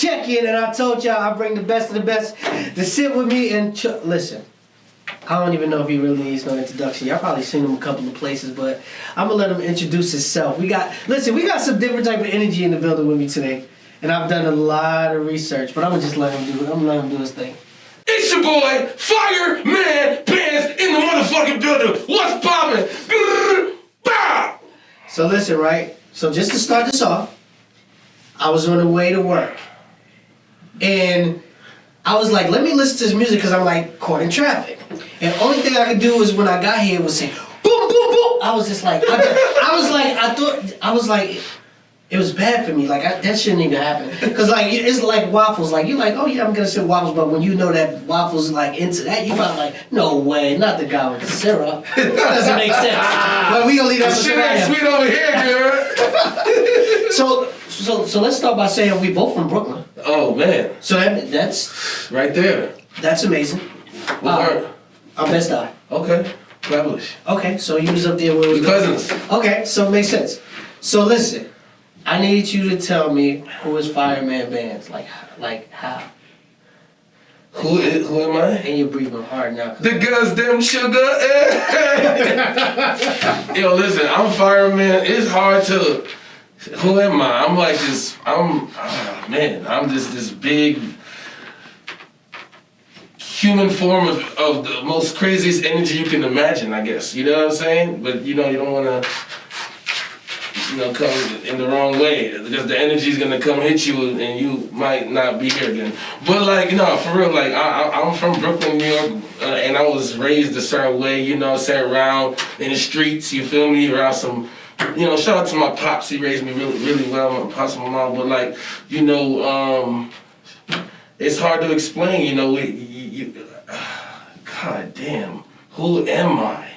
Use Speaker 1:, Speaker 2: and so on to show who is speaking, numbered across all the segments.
Speaker 1: check-in, and I told y'all I bring the best of the best to sit with me and listen. I don't even know if he really needs no introduction. Y'all probably seen him a couple of places, but I'm gonna let him introduce himself. We got some different type of energy in the building with me today, and I've done a lot of research, but I'm gonna just let him do it. I'm gonna let him do his thing.
Speaker 2: It's your boy, Fireman Band in the motherfucking building. What's poppin'?
Speaker 1: So listen, right? So just to start this off, I was on the way to work, and I was like, let me listen to this music because I'm like caught in traffic. And the only thing I could do was when I got here was say, boom, boom, boom. I was just like, I was like, it was bad for me. Like, that shouldn't even happen. Because, like, it's like waffles. Like, you're like, oh, yeah, I'm going to say waffles. But when you know that waffles is, like, into that, you probably like, no way. Not the guy with the syrup. That doesn't make sense. But we going to leave that
Speaker 2: shit ain't sweet over here,
Speaker 1: dude. So let's start by saying we both from Brooklyn.
Speaker 2: Oh, man.
Speaker 1: So that's...
Speaker 2: Right there.
Speaker 1: That's amazing.
Speaker 2: What part?
Speaker 1: I'm Best Eye.
Speaker 2: Okay. Fabulous.
Speaker 1: Okay, so you was up there with...
Speaker 2: We cousins.
Speaker 1: Okay, so it makes sense. So listen. I need you to tell me who is Fireman Bands. Like how?
Speaker 2: Who am I?
Speaker 1: And you're breathing hard now.
Speaker 2: The goddamn sugar. Yo, listen, I'm Fireman. It's hard to. Who am I? I'm like this. I'm just this big human form of the most craziest energy you can imagine, I guess. You know what I'm saying? But you don't want to. Come in the wrong way because the energy's gonna come hit you and you might not be here again. But for real, like I'm from Brooklyn, New York, and I was raised a certain way, around in the streets, you feel me, around some, shout out to my pops, he raised me really, really well, my pops and my mom, but it's hard to explain, God damn, who am I?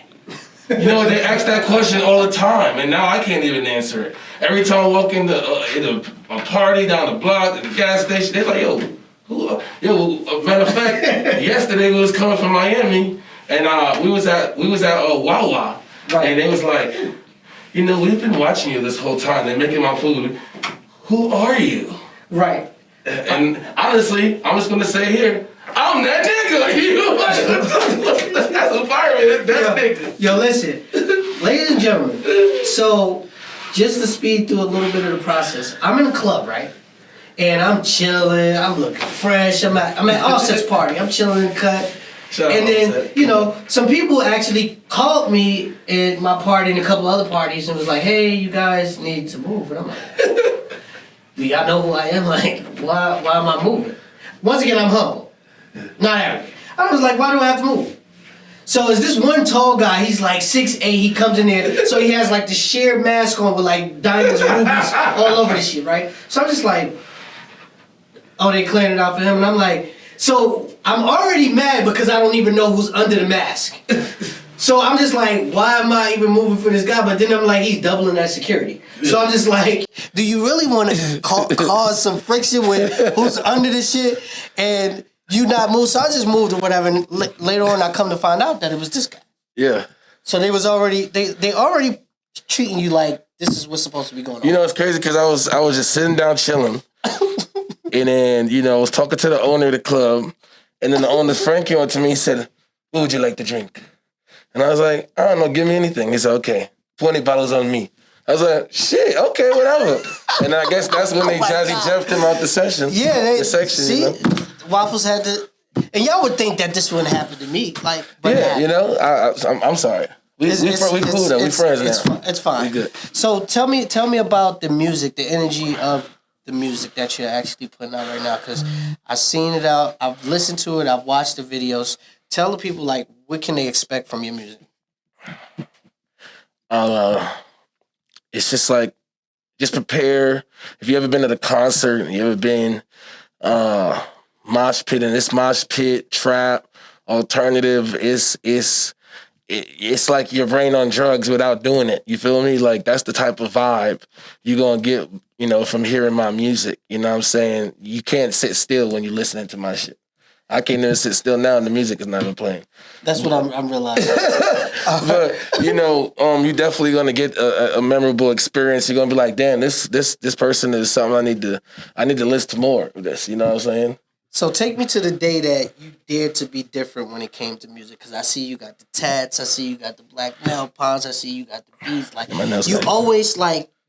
Speaker 2: They ask that question all the time, and now I can't even answer it. Every time I walk in a party down the block, at the gas station, they're like, matter of fact, yesterday we was coming from Miami, and we was at Wawa, right. And they was like, we've been watching you this whole time. They're making my food. Who are you?
Speaker 1: Right.
Speaker 2: And honestly, I'm just gonna say here, I'm that nigga. That's a fireman. That nigga.
Speaker 1: Yo, listen, ladies and gentlemen. So, just to speed through a little bit of the process, I'm in a club, right? And I'm chilling. I'm looking fresh. I'm at Offset's party. I'm chilling in the cut. And then, some people actually called me at my party and a couple other parties and was like, "Hey, you guys need to move." And I'm like, "Do y'all know who I am? Like, why am I moving?" Once again, I'm humble. Not arrogant. I was like, why do I have to move? So is this one tall guy, he's like 6'8", he comes in there, so he has like the sheer mask on with like diamonds and rubies all over the shit, right? So I'm just like, oh, they clearing it out for him, and I'm like, so I'm already mad because I don't even know who's under the mask. So I'm just like, why am I even moving for this guy? But then I'm like, he's doubling that security. So I'm just like, do you really want to cause some friction with who's under this shit? And you not move, so I just moved or whatever. And later on, I come to find out that it was this guy.
Speaker 2: Yeah.
Speaker 1: So they was already they already treating you like this is what's supposed to be going on.
Speaker 2: It's crazy because I was just sitting down chilling, and then I was talking to the owner of the club, and then the owner's friend came up to me and said, "What would you like to drink?" And I was like, "I don't know, give me anything." He said, "Okay, 20 bottles on me." I was like, "Shit, okay, whatever." And I guess that's when they Jazzy Jeffed him out the session.
Speaker 1: Yeah,
Speaker 2: the section.
Speaker 1: See, Waffles had to, and y'all would think that this wouldn't happen to me, like. But
Speaker 2: I'm sorry. We cool though. We friends now.
Speaker 1: It's fine.
Speaker 2: We good.
Speaker 1: So tell me about the music, the energy of the music that you're actually putting out right now, because I've seen it out, I've listened to it, I've watched the videos. Tell the people what can they expect from your music?
Speaker 2: It's just just prepare. If you ever been at a concert, you ever been mosh pit, and this mosh pit trap alternative it's like your brain on drugs without doing it. You feel me? Like that's the type of vibe you're gonna get, from hearing my music. You know what I'm saying? You can't sit still when you're listening to my shit. I can't even sit still now and the music is not even playing.
Speaker 1: That's what I'm realizing.
Speaker 2: But you definitely gonna get a memorable experience. You're gonna be like, damn, this person is something I need to listen to more of this. You know what I'm saying?
Speaker 1: So take me to the day that you dared to be different when it came to music. Because I see you got the tats. I see you got the black nail polish. I see you got the beads. Like,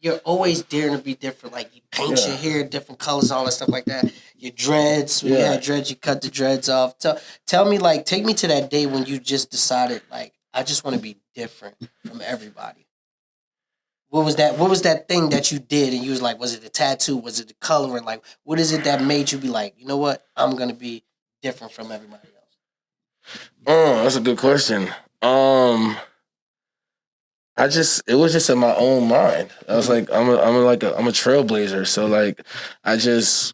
Speaker 1: you're always daring to be different. Like, you paint your hair different colors, all that stuff like that. Your dreads. When you had dreads, you cut the dreads off. Tell me, like, take me to that day when you just decided, like, I just want to be different from everybody. What was that thing that you did and you was like, was it the tattoo? Was it the coloring? Like, what is it that made you be like, you know what? I'm going to be different from everybody else.
Speaker 2: That's a good question. It was just in my own mind. I was like, I'm a trailblazer. So like, I just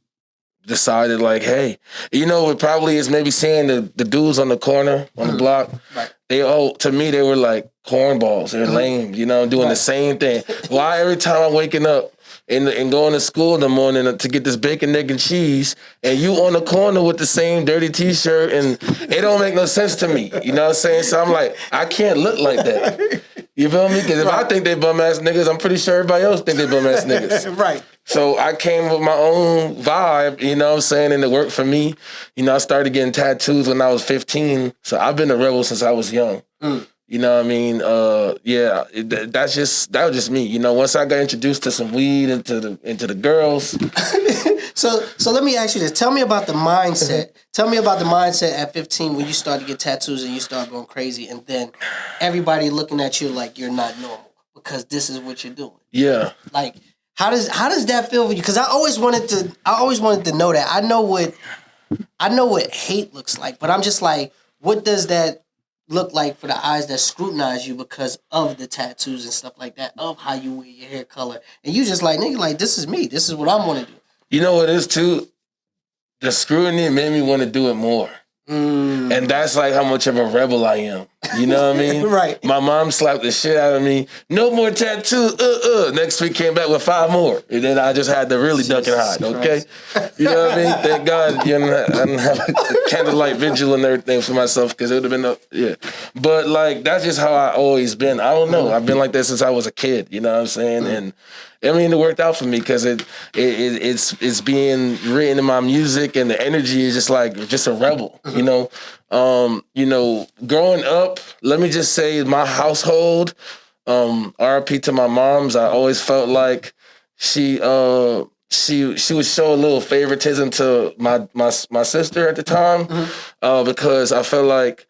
Speaker 2: decided like, hey, it probably is maybe seeing the dudes on the corner on the block.
Speaker 1: Right.
Speaker 2: To me, they were like cornballs. They're lame, doing the same thing. Why every time I'm waking up and going to school in the morning to get this bacon, egg, and cheese, and you on the corner with the same dirty T-shirt, and it don't make no sense to me. You know what I'm saying? So I'm like, I can't look like that. You feel me? Because if I think they bum-ass niggas, I'm pretty sure everybody else think they bum-ass niggas.
Speaker 1: Right.
Speaker 2: So I came with my own vibe, you know what I'm saying, and it worked for me. I started getting tattoos when I was 15, so I've been a rebel since I was young. You know what I mean? That was just me. Once I got introduced to some weed into the girls.
Speaker 1: So let me ask you this. Tell me about the mindset. Tell me about the mindset at 15 when you started to get tattoos and you start going crazy, and then everybody looking at you like you're not normal because this is what you're doing.
Speaker 2: Yeah.
Speaker 1: Like, how does that feel for you? Because I always wanted to know that. I know what hate looks like, but I'm just like, what does that look like for the eyes that scrutinize you because of the tattoos and stuff like that, of how you wear your hair color, and you just like, nigga, like, this is me. This is what I'm gonna do.
Speaker 2: You know what it is too? The scrutiny made me want to do it more. And that's like how much of a rebel I am. You know what I mean?
Speaker 1: Right.
Speaker 2: My mom slapped the shit out of me. No more tattoos. Next week came back with 5 more. And then I just had to really duck and hide, okay? You know what I mean? Thank God I didn't have a candlelight vigil and everything for myself because it would have been, But like, that's just how I always been. I don't know. I've been like that since I was a kid. You know what I'm saying? And I mean, it worked out for me because it's being written in my music, and the energy is just a rebel, growing up, let me just say my household, RIP to my moms, I always felt like she would show a little favoritism to my sister at the time, because I felt like,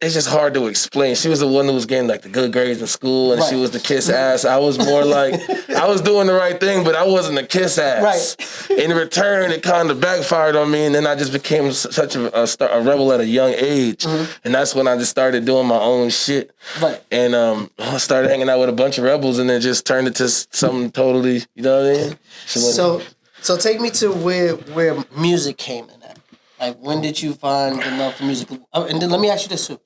Speaker 2: it's just hard to explain. She was the one who was getting like the good grades in school, and she was the kiss ass. I was more like, I was doing the right thing, but I wasn't a kiss ass. Right. In return, it kind of backfired on me, and then I just became such a rebel at a young age. And that's when I just started doing my own shit. Right. And I started hanging out with a bunch of rebels, and then just turned it to something totally, you know what I mean?
Speaker 1: So take me to where music came in at. Like, when did you find the love for music? Oh, and then let me ask you this too.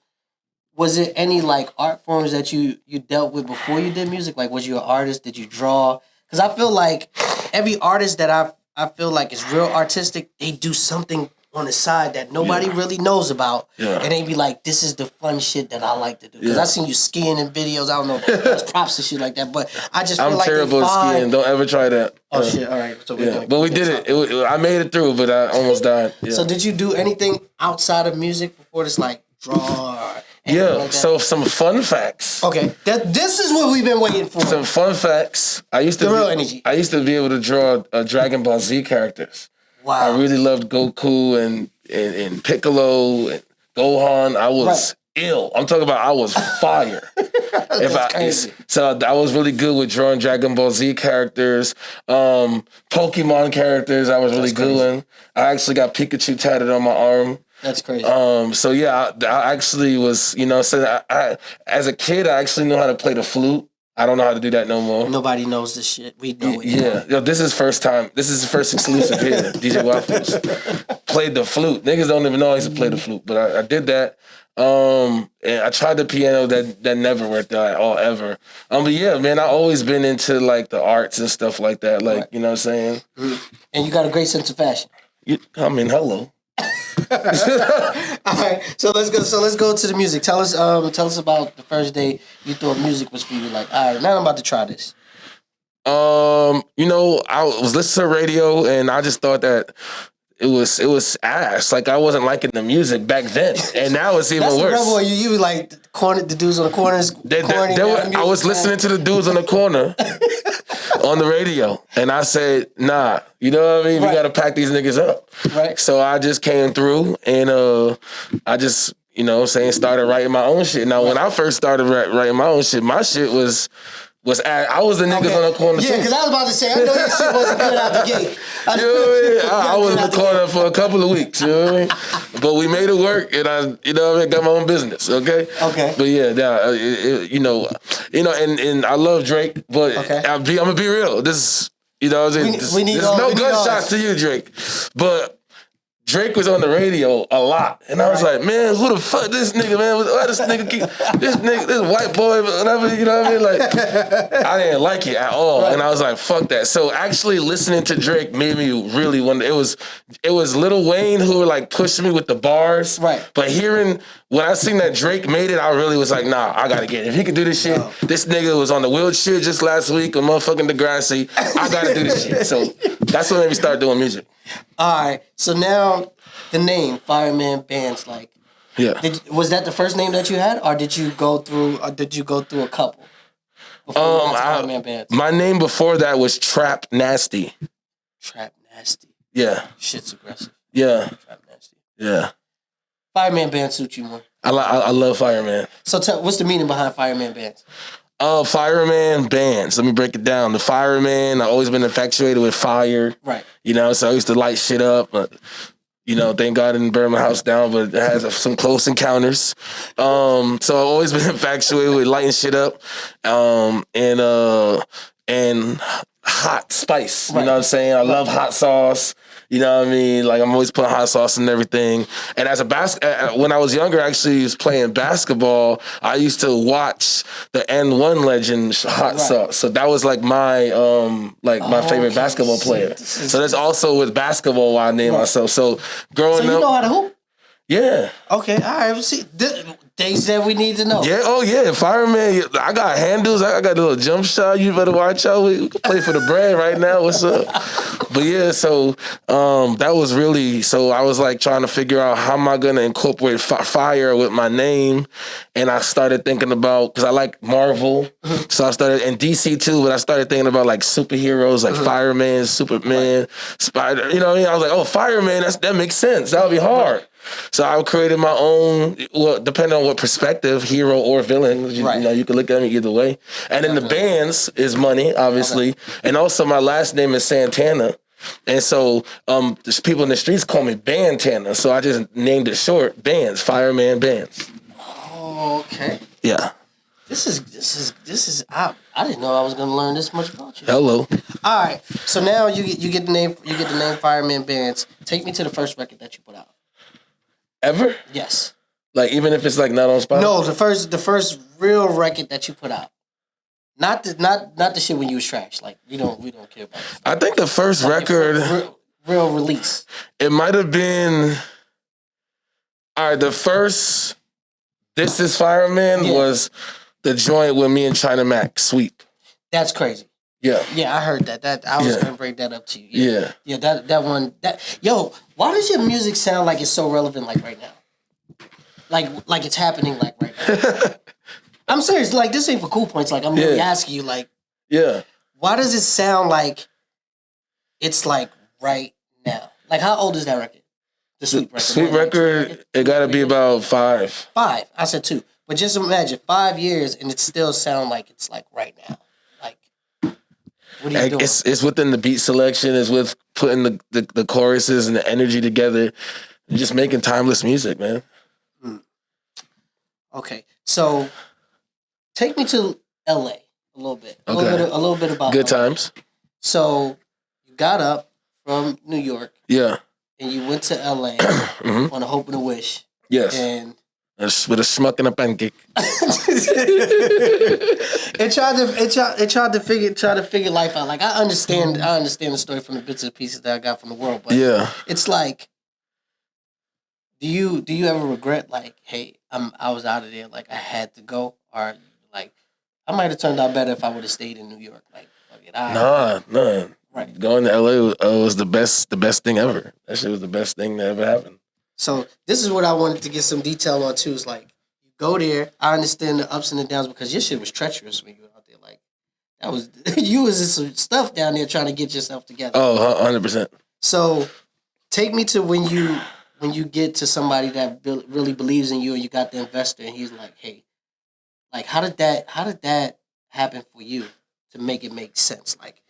Speaker 1: Was it any like art forms that you dealt with before you did music? Like, was you an artist? Did you draw? Because I feel like every artist that I feel like is real artistic, they do something on the side that nobody really knows about. Yeah. And they be like, this is the fun shit that I like to do. Because I seen you skiing in videos. I don't know if there's props and shit like that, but I just feel like I'm terrible at skiing.
Speaker 2: Don't ever try that.
Speaker 1: Oh, shit. All right. So
Speaker 2: but we did it. I made it through, but I almost died. Yeah.
Speaker 1: So did you do anything outside of music before this, like draw or like
Speaker 2: so some fun facts.
Speaker 1: Okay. This is what we've been waiting for.
Speaker 2: Some fun facts. I used to be able to draw Dragon Ball Z characters. Wow. I really loved Goku and Piccolo and Gohan. I was ill. I'm talking about I was fire. So I was really good with drawing Dragon Ball Z characters, Pokemon characters. I was really good with. I actually got Pikachu tatted on my arm.
Speaker 1: That's crazy.
Speaker 2: So yeah, I actually was, so I as a kid, I actually knew how to play the flute. I don't know how to do that no more.
Speaker 1: Nobody knows this shit. We know it.
Speaker 2: Yeah. This is first time. This is the first exclusive here. DJ Waffles played the flute. Niggas don't even know I used to play the flute, but I did that. And I tried the piano. That never worked out at all, ever. But yeah, man, I always been into like the arts and stuff like that. Like, you know what I'm saying?
Speaker 1: And you got a great sense of fashion.
Speaker 2: Hello.
Speaker 1: All right, so let's go. So let's go to the music. Tell us about the first day you thought music was for you. Like, all right, now I'm about to try this.
Speaker 2: I was listening to radio, and I just thought that it was ass. Like I wasn't liking the music back then, and now it's even
Speaker 1: That's
Speaker 2: worse.
Speaker 1: the rebel. You like the dudes on the corners.
Speaker 2: I was listening to the dudes on the corner on the radio, and I said, "Nah, you know what I mean?
Speaker 1: Right.
Speaker 2: We got to pack these niggas up."
Speaker 1: Right.
Speaker 2: So I just came through, and I just started writing my own shit. Now, when I first started writing my own shit, my shit was I was the niggas on the corner too.
Speaker 1: Yeah, because I was about to say, I know your shit wasn't good out the gate.
Speaker 2: You know what I mean? I was in the corner for a couple of weeks, you know what I mean? But we made it work, and I got my own business, okay?
Speaker 1: Okay.
Speaker 2: But yeah, and I love Drake, but
Speaker 1: Okay.
Speaker 2: I'm gonna be real. This,
Speaker 1: We need
Speaker 2: there's
Speaker 1: all-
Speaker 2: no
Speaker 1: we need
Speaker 2: gunshots to you, Drake, but Drake was on the radio a lot, and I was like, man, who the fuck this nigga, man? Why this white boy, whatever, you know what I mean? Like, I didn't like it at all, and I was like, fuck that. So actually listening to Drake made me really want. It was Lil Wayne who like pushed me with the bars,
Speaker 1: right?
Speaker 2: But when I seen that Drake made it, I really was like, nah, I gotta get it. If he could do this shit, this nigga was on the wheelchair just last week with motherfucking Degrassi. I gotta do this shit. So that's what made me start doing music.
Speaker 1: All right, so now the name Fireman Bands, like,
Speaker 2: yeah,
Speaker 1: was that the first name that you had, or did you go through a couple? Fireman Bands.
Speaker 2: My name before that was Trap Nasty.
Speaker 1: Trap Nasty.
Speaker 2: Yeah,
Speaker 1: Shit's aggressive.
Speaker 2: Yeah,
Speaker 1: Trap Nasty.
Speaker 2: Yeah.
Speaker 1: Fireman Band suits you more.
Speaker 2: I love Fireman.
Speaker 1: So what's the meaning behind Fireman Bands?
Speaker 2: Fireman bands. Let me break it down. The fireman, I've always been infatuated with fire.
Speaker 1: Right.
Speaker 2: So I used to light shit up. But, thank God I didn't burn my house down, but it has some close encounters. So I've always been infatuated with lighting shit up. And hot spice.
Speaker 1: Right.
Speaker 2: You know what I'm saying? I love hot sauce. You know what I mean? Like I'm always putting hot sauce in everything. And as when I was younger, actually was playing basketball. I used to watch the N1 legend Hot Sauce. So that was like my my favorite basketball player. So that's also with basketball why I named myself. So growing up,
Speaker 1: you know how to hoop?
Speaker 2: Yeah.
Speaker 1: Okay. All right. See, things that we need to know.
Speaker 2: Yeah. Oh yeah. Fireman. I got handles. I got a little jump shot. You better watch out. We can play for the brand right now. What's up? But yeah. So that was really. So I was like trying to figure out how am I gonna incorporate fire with my name, and I started thinking about because I like Marvel. So I started and DC too. But I started thinking about like superheroes like Fireman, Superman, Spider. You know what I mean? I was like, oh, Fireman. That makes sense. That would be hard. So I created my own, well, depending on what perspective, hero or villain. You can look at me either way. And then the bands is money, obviously. Okay. And also my last name is Santana. And so there's people in the streets call me Bandana. So I just named it short, Bands, Fireman Bands.
Speaker 1: Oh, okay.
Speaker 2: Yeah.
Speaker 1: This is I didn't know I was gonna learn this much about you.
Speaker 2: Hello.
Speaker 1: All right. So now you get the name Fireman Bands. Take me to the first record that you put out. Ever? Yes.
Speaker 2: Like even if it's like not on Spotify?
Speaker 1: No, the first real record that you put out. Not the shit when you was trash. Like we don't care about it.
Speaker 2: I think the first record
Speaker 1: real release.
Speaker 2: It might have been the first This Is Fireman was the joint with me and China Mac, Sweep.
Speaker 1: That's crazy.
Speaker 2: Yeah.
Speaker 1: Yeah, I heard that. That I was gonna break that up to you.
Speaker 2: Yeah.
Speaker 1: Yeah, that one why does your music sound like it's so relevant like right now? Like it's happening like right now. I'm serious, like this ain't for cool points. Like I'm really asking you, like why does it sound like it's like right now? Like how old is that record? The Sweep record.
Speaker 2: Sweep record, it gotta be about 5.
Speaker 1: 5. I said 2. But just imagine 5 years and it still sound like it's like right now. What are you doing?
Speaker 2: It's within the beat selection. It's with putting the choruses and the energy together, and just making timeless music, man.
Speaker 1: Okay, so take me to LA a little bit. A little bit about
Speaker 2: good
Speaker 1: LA.
Speaker 2: Times.
Speaker 1: So you got up from New York,
Speaker 2: and
Speaker 1: you went to LA on a hope and a wish.
Speaker 2: Yes,
Speaker 1: and
Speaker 2: with a schmuck and a pancake.
Speaker 1: It tried to figure life out. Like I understand the story from the bits and pieces that I got from the world, but
Speaker 2: Yeah.
Speaker 1: it's like, do you ever regret like, hey, I was out of there, like I had to go, or like I might have turned out better if I would have stayed in New York. Like fuck it,
Speaker 2: Nah.
Speaker 1: Right.
Speaker 2: Going to LA was the best thing ever. That shit was the best thing that ever happened.
Speaker 1: So this is what I wanted to get some detail on too. Is like you go there. I understand the ups and the downs because your shit was treacherous when you were out there. Like that was you was in some stuff down there trying to get yourself together.
Speaker 2: Oh, 100%.
Speaker 1: So take me to when you get to somebody that really believes in you and you got the investor and he's like, hey, like how did that happen for you to make it make sense? Like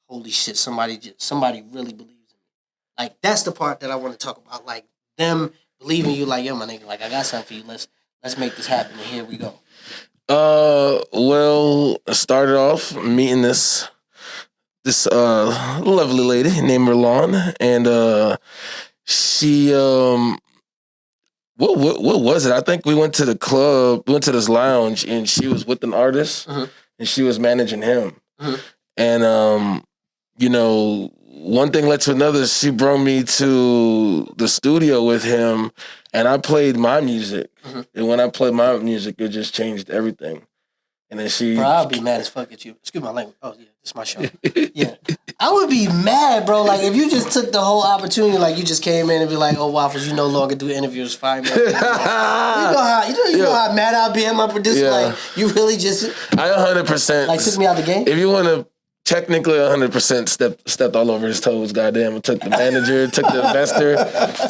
Speaker 1: holy shit, somebody really believes in me. Like that's the part that I want to talk about. Like them believing you, like yo, my nigga, like I got something for you. Let's make this happen. And here we go.
Speaker 2: Well, I started off meeting this lovely lady named Merlon, and she what was it? I think we went to the club, we went to this lounge, and she was with an artist, and she was managing him, and you know, one thing led to another. She brought me to the studio with him, and I played my music. And when I played my music, it just changed everything. And then she...
Speaker 1: Bro, I'll be mad as fuck at you. Excuse my language. Oh, yeah, this is my show. Yeah. I would be mad, bro. Like, if you just took the whole opportunity, like, you just came in and be like, oh, Waffles, you no longer do interviews. Fine, man. You know how mad I'll be at my producer?
Speaker 2: Yeah.
Speaker 1: Like, you really just...
Speaker 2: I 100%...
Speaker 1: Like, took me out the game?
Speaker 2: If you want to... Technically, 100% stepped all over his toes. Goddamn, I took the manager, took the investor.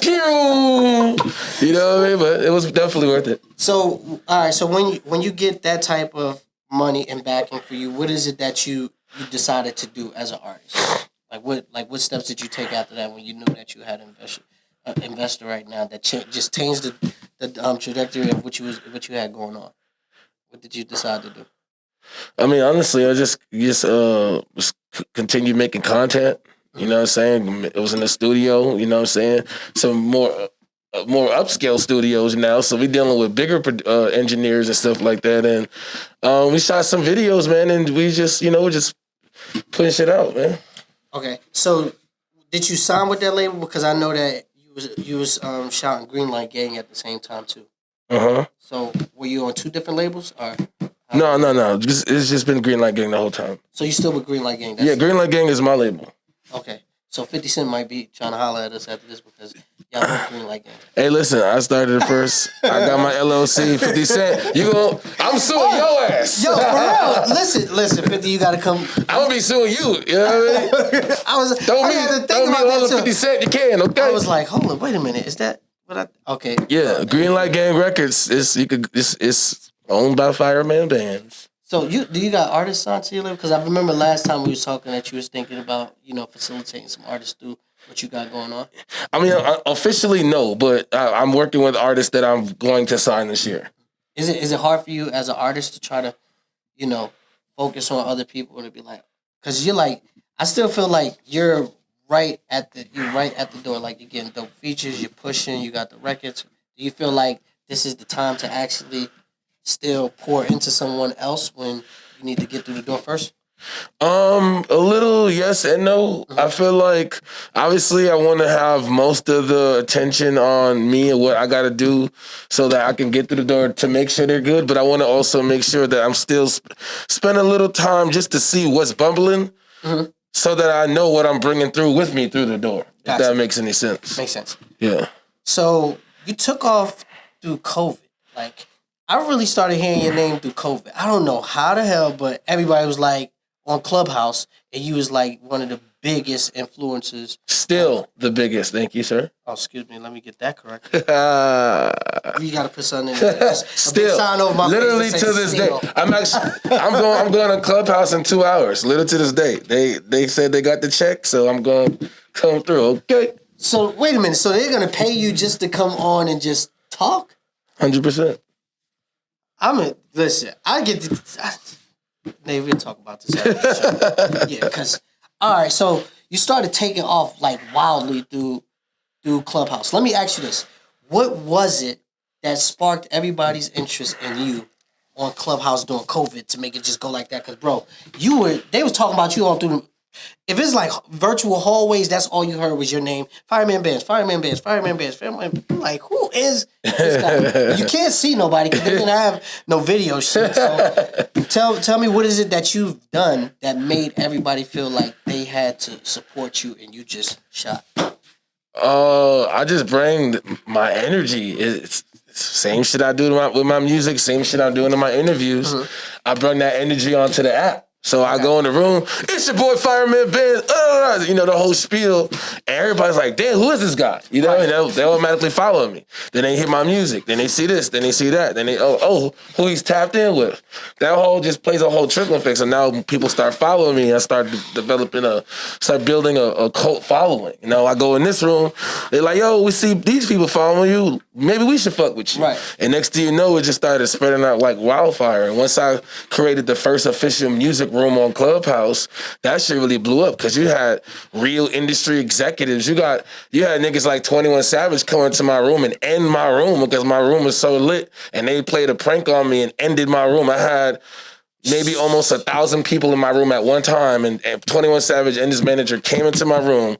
Speaker 2: You know what I mean? But it was definitely worth it.
Speaker 1: So, all right. So when you get that type of money and backing for you, what is it that you decided to do as an artist? What steps did you take after that when you knew that you had an investor right now that just changed the trajectory of what you had going on? What did you decide to do?
Speaker 2: I mean, honestly, I just continued making content. You know what I'm saying? It was in the studio. You know what I'm saying? Some more upscale studios now. So we dealing with bigger engineers and stuff like that. And we shot some videos, man. And we just, just putting shit out, man.
Speaker 1: Okay. So did you sign with that label? Because I know that you was shouting Greenlight Gang at the same time too. So were you on two different labels or?
Speaker 2: No. It's just been Greenlight Gang the whole time. So
Speaker 1: you still with Greenlight Gang?
Speaker 2: Yeah, Greenlight Gang is my label.
Speaker 1: Okay. So 50 Cent might be trying to holler at us after this because y'all both Greenlight Gang.
Speaker 2: Hey, listen, I started it first. I got my LLC, 50 Cent. I'm suing your ass.
Speaker 1: Yo, for real. Listen, 50, you got to come.
Speaker 2: I'm going to be suing you. You know what I mean? Throw me all the 50 Cent you can, okay?
Speaker 1: I was like, hold on, wait a minute. Is that what I... Okay.
Speaker 2: Yeah, Greenlight Gang Records, it's owned by Fireman Bands.
Speaker 1: So do you got artists on to your label? Because I remember last time we was talking that you was thinking about, facilitating some artists through what you got going on.
Speaker 2: I mean, officially no, but I'm working with artists that I'm going to sign this year.
Speaker 1: Is it hard for you as an artist to try to, focus on other people and to be like, because you're like, I still feel like you're right at the door, like you're getting dope features, you're pushing, you got the records. Do you feel like this is the time to actually still pour into someone else when you need to get through the door first?
Speaker 2: A little yes and no. I feel like obviously I want to have most of the attention on me and what I got to do so that I can get through the door to make sure they're good. But I want to also make sure that I'm still spending a little time just to see what's bumbling so that I know what I'm bringing through with me through the door. Gotcha. If that makes any sense.
Speaker 1: Makes sense.
Speaker 2: Yeah.
Speaker 1: So you took off through COVID. Like, I really started hearing your name through COVID. I don't know how the hell, but everybody was like on Clubhouse, and you was like one of the biggest influencers. Still
Speaker 2: the biggest. Thank you, sir.
Speaker 1: Oh, excuse me. Let me get that correct. You got to put something in there.
Speaker 2: Still,
Speaker 1: sign over my
Speaker 2: literally
Speaker 1: face
Speaker 2: to this day. I'm going to Clubhouse in 2 hours. Literally to this day. They said they got the check, so I'm going to come through. Okay.
Speaker 1: So wait a minute. So they're going to pay you just to come on and just talk?
Speaker 2: 100%.
Speaker 1: Listen, I get Nate, we'll talk about this after the show. Yeah, because, all right, so you started taking off like wildly through Clubhouse. Let me ask you this. What was it that sparked everybody's interest in you on Clubhouse during COVID to make it just go like that? Because, bro, they was talking about you all through. If it's like virtual hallways, that's all you heard was your name. Fireman Bands, Fireman Bands, Fireman Bands, Fireman. I'm like, who is this guy? You can't see nobody because they didn't have no video shit. So tell me, what is it that you've done that made everybody feel like they had to support you and you just shot?
Speaker 2: I just bring my energy. It's same shit I do with my music, same shit I'm doing in my interviews. I bring that energy onto the app. So I go in the room, it's your boy Fireman Band, you know, the whole spiel. And everybody's like, damn, who is this guy? You know, and they automatically follow me. Then they hear my music. Then they see this. Then they see that. Then they, who he's tapped in with. That whole just plays a whole trickle effect. So now people start following me. I start building a cult following. You know, I go in this room, they're like, yo, we see these people following you. Maybe we should fuck with you.
Speaker 1: Right.
Speaker 2: And next thing you know, it just started spreading out like wildfire. And once I created the first official music room on Clubhouse, that shit really blew up because you had real industry executives. You had niggas like 21 Savage come into my room and end my room because my room was so lit, and they played a prank on me and ended my room. I had maybe almost 1,000 people in my room at one time, and 21 Savage and his manager came into my room,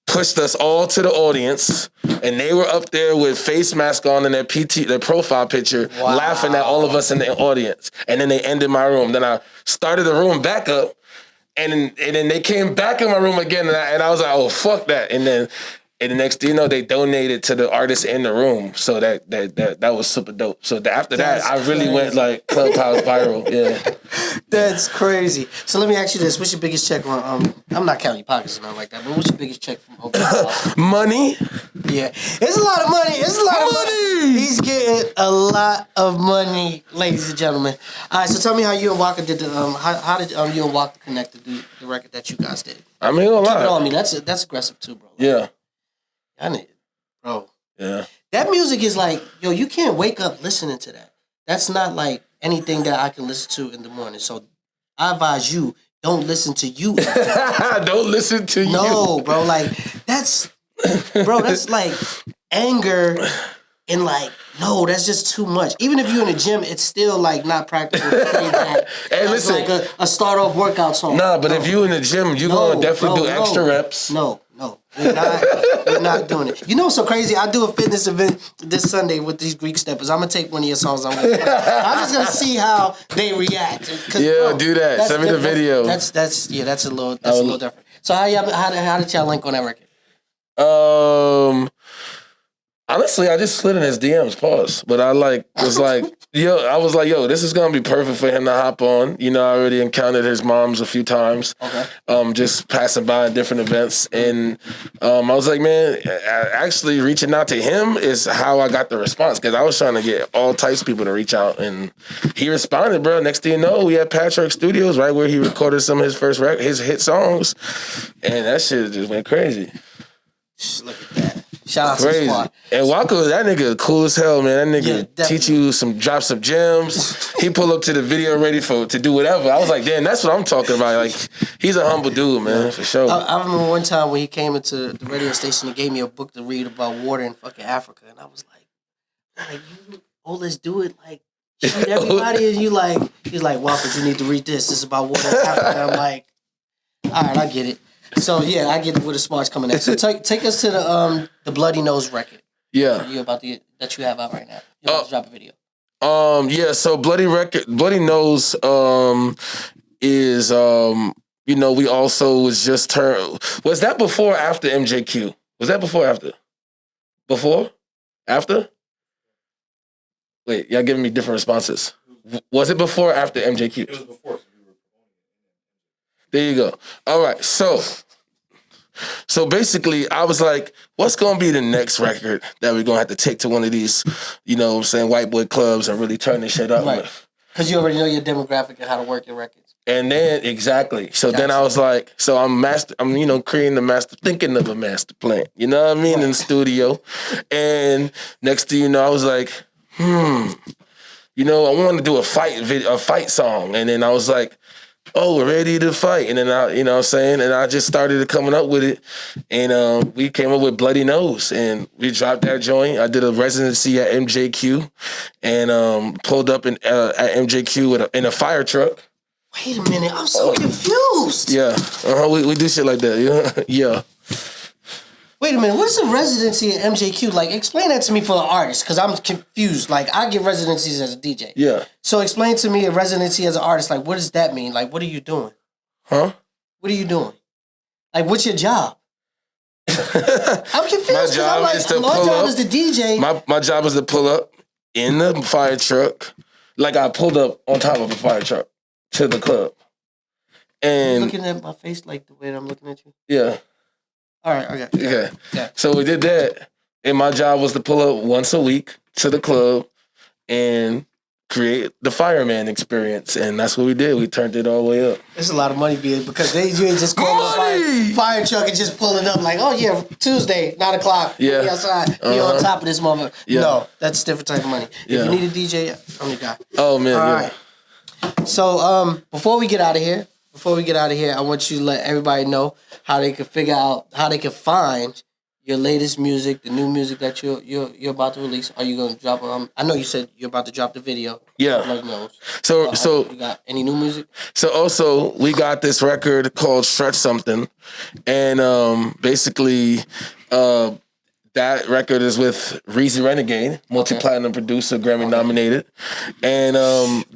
Speaker 2: pushed us all to the audience, and they were up there with face mask on and their profile picture, laughing at all of us in the audience. And then they ended my room. Then I started the room back up, and then they came back in my room again, and I was like, oh, fuck that. And then the next thing you know, they donated to the artists in the room. So that was super dope. So after that, I really went like Clubhouse viral. Yeah.
Speaker 1: That's crazy. So let me ask you this. What's your biggest check on, I'm not counting your pockets or nothing like that, but what's your biggest check from Open House?
Speaker 2: Money.
Speaker 1: Yeah. It's a lot of money. It's a lot of money. He's getting a lot of money, ladies and gentlemen. All right, so tell me how you and Waka did how did you and Waka connect to do the record that you guys did?
Speaker 2: I mean, a lot.
Speaker 1: Keep it on me. That's aggressive too, bro.
Speaker 2: Yeah.
Speaker 1: I need it, bro.
Speaker 2: Yeah.
Speaker 1: That music is like, yo, you can't wake up listening to that. That's not like anything that I can listen to in the morning. So I advise you, don't listen to you.
Speaker 2: Don't listen to you.
Speaker 1: No, bro. Like, that's like anger and like, no, that's just too much. Even if you're in the gym, it's still like not practical.
Speaker 2: Hey, listen.
Speaker 1: Like a start off workout song.
Speaker 2: Nah, but if you in the gym, you're going to definitely do extra reps.
Speaker 1: No. We're not doing it. You know what's so crazy? I do a fitness event this Sunday with these Greek steppers. I'm going to take one of your songs. I'm just going to see how they react.
Speaker 2: Yeah, do that. Send me the video.
Speaker 1: That's a little different. So how did y'all link on that record?
Speaker 2: Honestly, I just slid in his DMs, pause. But I was like, yo, this is gonna be perfect for him to hop on. You know, I already encountered his moms a few times. Okay. Just passing by at different events. And I was like, man, actually reaching out to him is how I got the response. Cause I was trying to get all types of people to reach out, and he responded, bro. Next thing you know, we had Patchwork Studios, right where he recorded some of his first his hit songs. And that shit just went crazy.
Speaker 1: Look at that. Shout out to the squad.
Speaker 2: And Waka, that nigga cool as hell, man. That nigga teach you drop some gems. He pull up to the video ready to do whatever. I was like, damn, that's what I'm talking about. Like, he's a humble dude, man, for sure.
Speaker 1: I remember one time when he came into the radio station and gave me a book to read about water in fucking Africa, and I was like, let's do it, like, shoot everybody. And he's like, Waka, you need to read this. This is about water in Africa. I'm like, all right, I get it. So yeah, I get where the smart's coming at. So take us to the Bloody Nose record.
Speaker 2: Yeah,
Speaker 1: that you have out right now. You're about to drop a video.
Speaker 2: Yeah. So Bloody Nose is we also was just turned. Was that before or after MJQ? Was that before or after? Before? After? Wait, y'all giving me different responses. Was it before or after MJQ?
Speaker 3: It was before.
Speaker 2: There you go. All right, so basically, I was like, what's going to be the next record that we're going to have to take to one of these, white boy clubs and really turn this shit up with?
Speaker 1: Because you already know your demographic and how to work your records.
Speaker 2: And then, exactly. So then I was like, I'm creating thinking of a master plan, you know what I mean, in the studio. And next thing you know, I was like, I want to do a fight song. And then I was like, oh, we're ready to fight. And then I, you know what I'm saying? And I just started coming up with it. And we came up with Bloody Nose. And we dropped that joint. I did a residency at MJQ and pulled up at MJQ in a fire truck.
Speaker 1: Wait a minute, I'm so confused.
Speaker 2: Yeah. We do shit like that. Yeah.
Speaker 1: Wait a minute, what's a residency at MJQ? Like, explain that to me for an artist, because I'm confused. Like, I get residencies as a DJ.
Speaker 2: Yeah.
Speaker 1: So explain to me a residency as an artist. Like, what does that mean? Like, what are you doing?
Speaker 2: Huh?
Speaker 1: What are you doing? Like, what's your job? I'm confused.
Speaker 2: My job is to pull up.
Speaker 1: Is the DJ.
Speaker 2: My job is to pull up in the fire truck, like I pulled up on top of a fire truck to the club. And
Speaker 1: looking at my face like the way that I'm looking at you?
Speaker 2: Yeah.
Speaker 1: All right, okay.
Speaker 2: Yeah. So we did that, and my job was to pull up once a week to the club and create the fireman experience, and that's what we did. We turned it all the way up.
Speaker 1: There's a lot of money being because you ain't just calling a fire truck and just pulling up like, oh yeah, Tuesday, 9 o'clock.
Speaker 2: Yeah.
Speaker 1: Be outside. Be on top of this moment.
Speaker 2: Yeah.
Speaker 1: No, that's a different type of money. If you need a DJ, I'm your guy.
Speaker 2: Oh man.
Speaker 1: All right. So before we get out of here, I want you to let everybody know how they can figure out how they can find your latest music, the new music that you're about to release. Are you going to drop? I know you said you're about to drop the video.
Speaker 2: Yeah.
Speaker 1: Blood Nose.
Speaker 2: So
Speaker 1: you got any new music? So
Speaker 2: also we got this record called Stretch Something, and basically that record is with Reezy Renegade, multi-platinum producer, Grammy nominated, and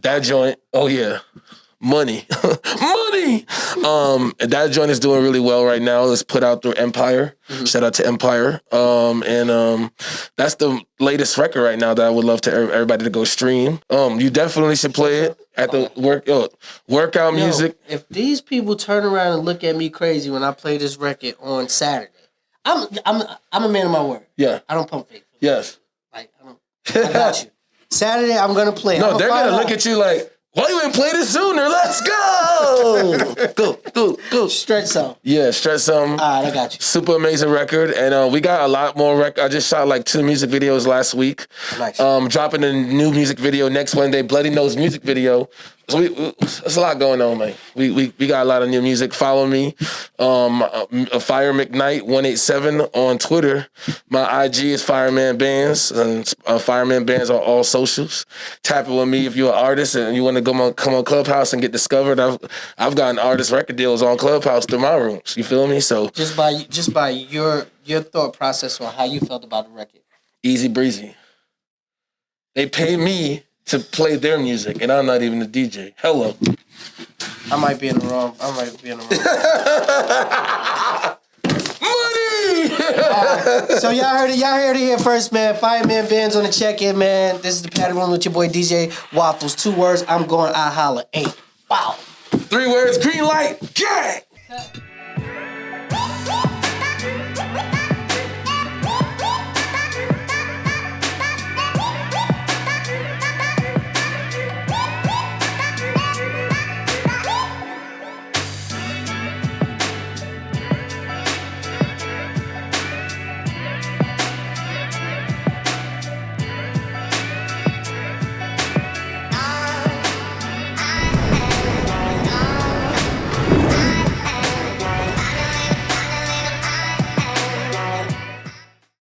Speaker 2: that joint. Oh yeah. Money. That joint is doing really well right now. It's put out through Empire. Mm-hmm. Shout out to Empire. And that's the latest record right now that I would love to everybody to go stream. You definitely should play it at the workout music.
Speaker 1: If these people turn around and look at me crazy when I play this record on Saturday, I'm a man of my word.
Speaker 2: Yeah.
Speaker 1: I don't pump fake.
Speaker 2: Yes.
Speaker 1: Like I got you. Saturday I'm gonna play.
Speaker 2: No, they're gonna look at you like, why you ain't played it sooner? Let's go! Go.
Speaker 1: Stretch Something.
Speaker 2: Yeah, Stretch Something.
Speaker 1: All right, I got you.
Speaker 2: Super amazing record. And we got a lot more I just shot like 2 music videos last week.
Speaker 1: Nice.
Speaker 2: Dropping a new music video next Wednesday, Bloody Nose music video. So there's a lot going on, man. We got a lot of new music. Follow me, Fire McKnight 187 on Twitter. My IG is Fireman Bands, and Fireman Bands on all socials. Tap it with me if you're an artist and you want to come on Clubhouse and get discovered. I've gotten artist record deals on Clubhouse through my rooms. You feel me? So
Speaker 1: just by your thought process on how you felt about the record.
Speaker 2: Easy breezy. They pay me to play their music, and I'm not even a DJ. Hello.
Speaker 1: I might be in the wrong.
Speaker 2: Money!
Speaker 1: So y'all heard it here first, man. Fireman Bands on the check-in, man. This is the Padded Room with your boy DJ Waffles. 2 words, I'm going, I holla. 8. Wow.
Speaker 2: 3 words, green light, gang!